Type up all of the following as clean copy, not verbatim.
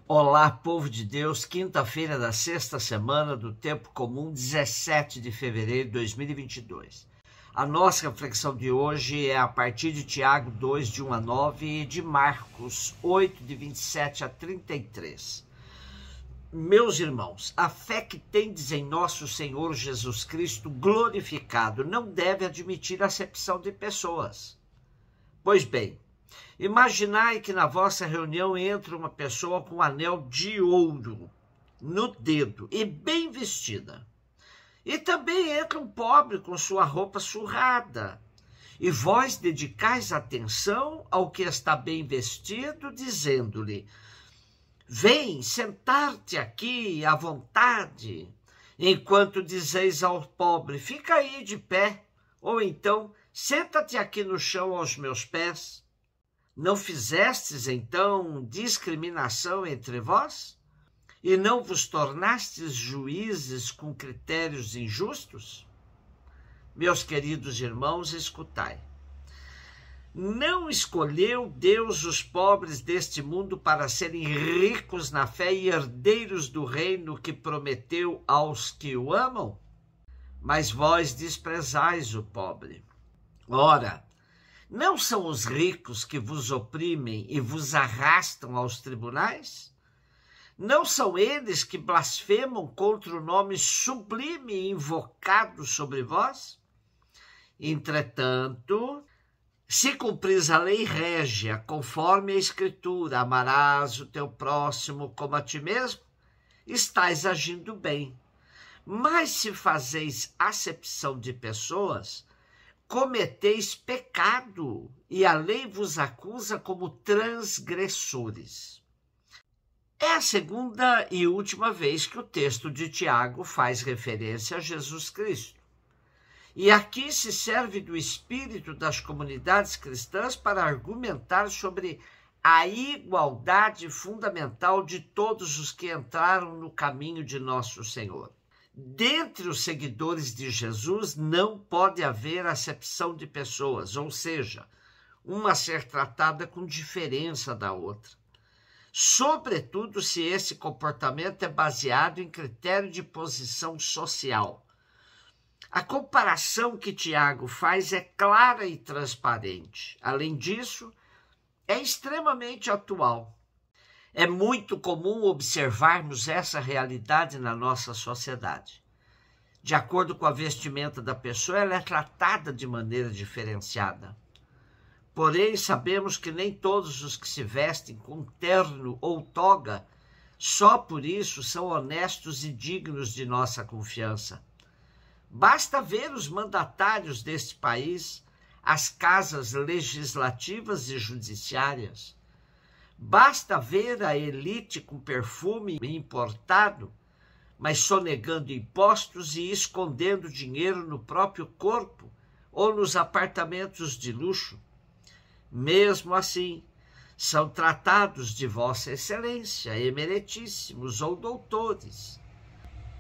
Olá, povo de Deus, quinta-feira da sexta semana do Tempo Comum, 17 de fevereiro de 2022. A nossa reflexão de hoje é a partir de Tiago 2, de 1 a 9 e de Marcos 8, de 27 a 33. Meus irmãos, a fé que tendes em nosso Senhor Jesus Cristo glorificado não deve admitir acepção de pessoas. Pois bem, imaginai que na vossa reunião entra uma pessoa com um anel de ouro no dedo e bem vestida. E também entra um pobre com sua roupa surrada. E vós dedicais atenção ao que está bem vestido, dizendo-lhe: vem sentar-te aqui à vontade, enquanto dizeis ao pobre: fica aí de pé, ou então senta-te aqui no chão aos meus pés. Não fizestes, então, discriminação entre vós? E não vos tornastes juízes com critérios injustos? Meus queridos irmãos, escutai. Não escolheu Deus os pobres deste mundo para serem ricos na fé e herdeiros do reino que prometeu aos que o amam? Mas vós desprezais o pobre. Ora, não são os ricos que vos oprimem e vos arrastam aos tribunais? Não são eles que blasfemam contra o nome sublime invocado sobre vós? Entretanto, se cumpris a lei régia, conforme a Escritura, amarás o teu próximo como a ti mesmo, estais agindo bem. Mas se fazeis acepção de pessoas, cometeis pecado, e a lei vos acusa como transgressores. É a segunda e última vez que o texto de Tiago faz referência a Jesus Cristo. E aqui se serve do espírito das comunidades cristãs para argumentar sobre a igualdade fundamental de todos os que entraram no caminho de nosso Senhor. Dentre os seguidores de Jesus não pode haver acepção de pessoas, ou seja, uma ser tratada com diferença da outra. Sobretudo se esse comportamento é baseado em critério de posição social. A comparação que Tiago faz é clara e transparente. Além disso, é extremamente atual. É muito comum observarmos essa realidade na nossa sociedade. De acordo com a vestimenta da pessoa, ela é tratada de maneira diferenciada. Porém, sabemos que nem todos os que se vestem com terno ou toga, só por isso são honestos e dignos de nossa confiança. Basta ver os mandatários deste país, as casas legislativas e judiciárias. Basta ver a elite com perfume importado, mas sonegando impostos e escondendo dinheiro no próprio corpo ou nos apartamentos de luxo. Mesmo assim, são tratados de Vossa Excelência, emeritíssimos ou doutores,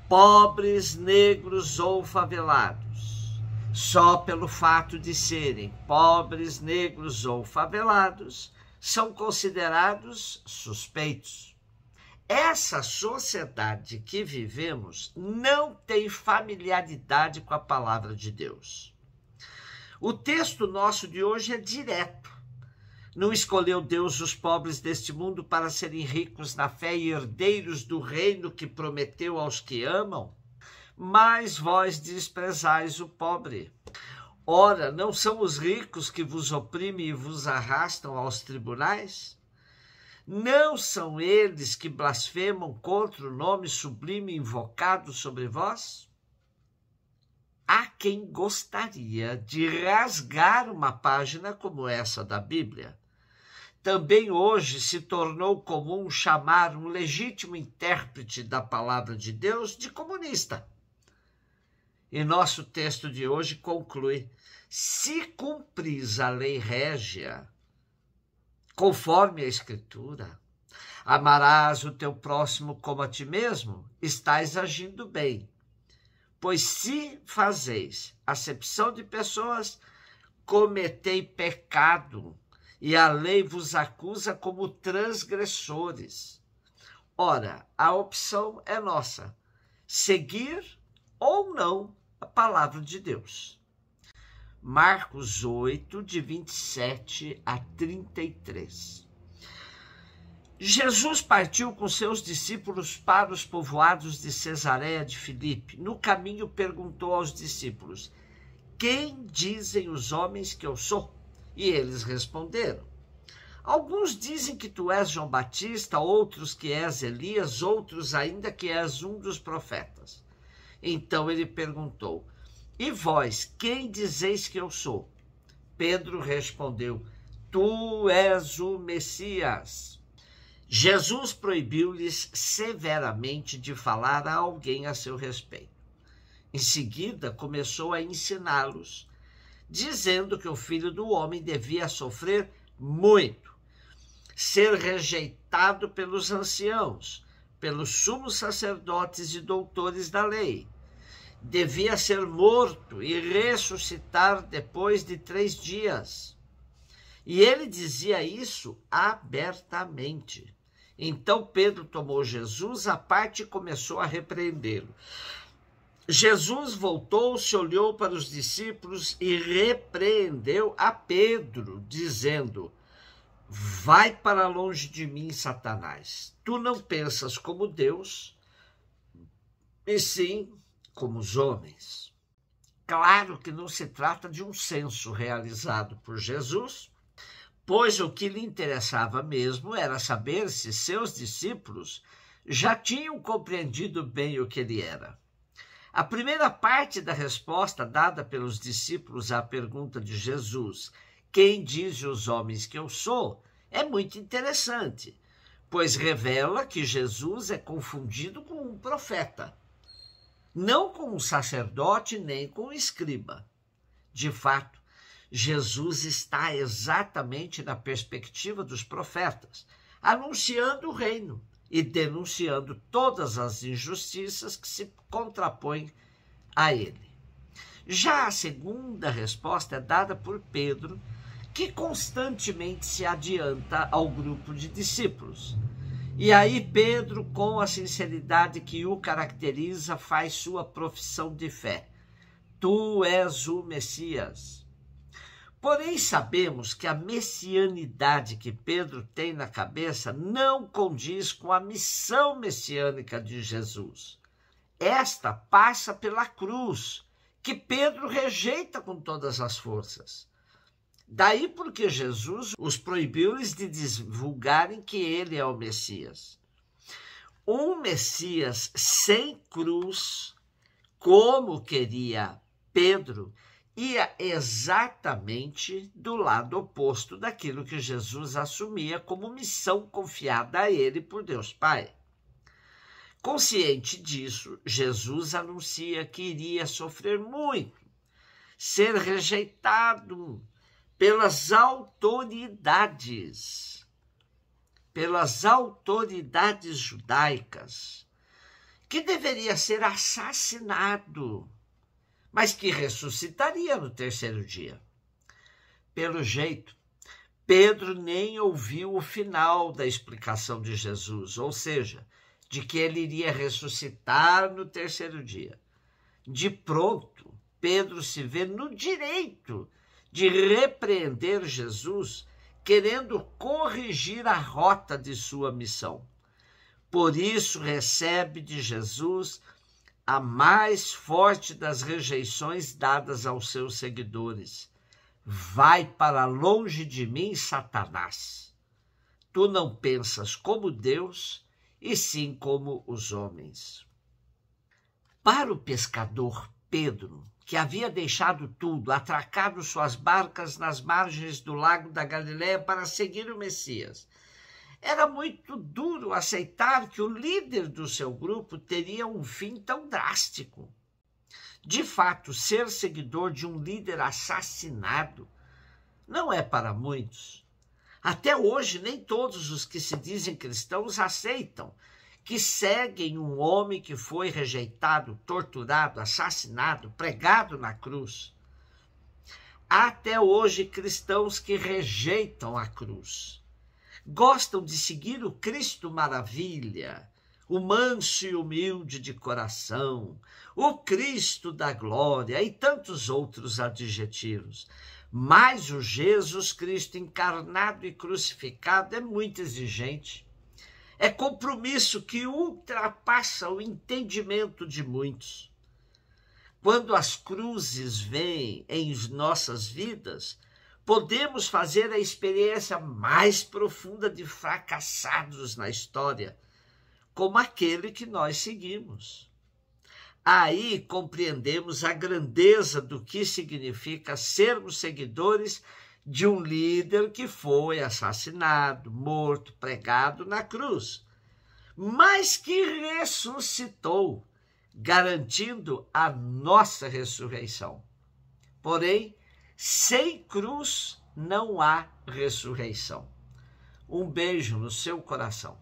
pobres, negros ou favelados. Só pelo fato de serem pobres, negros ou favelados, são considerados suspeitos. Essa sociedade que vivemos não tem familiaridade com a palavra de Deus. O texto nosso de hoje é direto. Não escolheu Deus os pobres deste mundo para serem ricos na fé e herdeiros do reino que prometeu aos que amam? Mas vós desprezais o pobre. Ora, não são os ricos que vos oprimem e vos arrastam aos tribunais? Não são eles que blasfemam contra o nome sublime invocado sobre vós? Há quem gostaria de rasgar uma página como essa da Bíblia. Também hoje se tornou comum chamar um legítimo intérprete da palavra de Deus de comunista. E nosso texto de hoje conclui: se cumpris a lei régia, conforme a Escritura, amarás o teu próximo como a ti mesmo, estais agindo bem. Pois se fazeis acepção de pessoas, cometei pecado, e a lei vos acusa como transgressores. Ora, a opção é nossa: seguir ou não a palavra de Deus. Marcos 8, de 27 a 33. Jesus partiu com seus discípulos para os povoados de Cesareia de Filipe. No caminho perguntou aos discípulos: quem dizem os homens que eu sou? E eles responderam: alguns dizem que tu és João Batista, outros que és Elias, outros ainda que és um dos profetas. Então ele perguntou: e vós, quem dizeis que eu sou? Pedro respondeu: tu és o Messias. Jesus proibiu-lhes severamente de falar a alguém a seu respeito. Em seguida, começou a ensiná-los, dizendo que o Filho do Homem devia sofrer muito, ser rejeitado pelos anciãos, pelos sumos sacerdotes e doutores da lei. Devia ser morto e ressuscitar depois de 3 dias. E ele dizia isso abertamente. Então Pedro tomou Jesus à parte e começou a repreendê-lo. Jesus voltou-se, olhou para os discípulos e repreendeu a Pedro, dizendo: vai para longe de mim, Satanás. Tu não pensas como Deus, e sim como os homens. Claro que não se trata de um censo realizado por Jesus, pois o que lhe interessava mesmo era saber se seus discípulos já tinham compreendido bem o que ele era. A primeira parte da resposta dada pelos discípulos à pergunta de Jesus: quem diz os homens que eu sou? É muito interessante, pois revela que Jesus é confundido com um profeta, não com um sacerdote nem com um escriba. De fato, Jesus está exatamente na perspectiva dos profetas, anunciando o reino e denunciando todas as injustiças que se contrapõem a ele. Já a segunda resposta é dada por Pedro, que constantemente se adianta ao grupo de discípulos. E aí Pedro, com a sinceridade que o caracteriza, faz sua profissão de fé: tu és o Messias. Porém, sabemos que a messianidade que Pedro tem na cabeça não condiz com a missão messiânica de Jesus. Esta passa pela cruz, que Pedro rejeita com todas as forças. Daí porque Jesus os proibiu-lhes de divulgarem que ele é o Messias. Um Messias sem cruz, como queria Pedro, ia exatamente do lado oposto daquilo que Jesus assumia como missão confiada a ele por Deus Pai. Consciente disso, Jesus anuncia que iria sofrer muito, ser rejeitado pelas autoridades judaicas, que deveria ser assassinado, mas que ressuscitaria no 3º dia. Pelo jeito, Pedro nem ouviu o final da explicação de Jesus, ou seja, de que ele iria ressuscitar no 3º dia. De pronto, Pedro se vê no direito de repreender Jesus, querendo corrigir a rota de sua missão. Por isso recebe de Jesus a mais forte das rejeições dadas aos seus seguidores: vai para longe de mim, Satanás. Tu não pensas como Deus, e sim como os homens. Para o pescador Pedro, que havia deixado tudo, atracado suas barcas nas margens do lago da Galileia para seguir o Messias, era muito duro aceitar que o líder do seu grupo teria um fim tão drástico. De fato, ser seguidor de um líder assassinado não é para muitos. Até hoje, nem todos os que se dizem cristãos aceitam que seguem um homem que foi rejeitado, torturado, assassinado, pregado na cruz. Há até hoje cristãos que rejeitam a cruz. gostam de seguir o Cristo Maravilha, o manso e humilde de coração, o Cristo da glória e tantos outros adjetivos. Mas o Jesus Cristo encarnado e crucificado é muito exigente. É compromisso que ultrapassa o entendimento de muitos. Quando as cruzes vêm em nossas vidas, podemos fazer a experiência mais profunda de fracassados na história, como aquele que nós seguimos. Aí compreendemos a grandeza do que significa sermos seguidores de um líder que foi assassinado, morto, pregado na cruz, mas que ressuscitou, garantindo a nossa ressurreição. Porém, sem cruz não há ressurreição. Um beijo no seu coração.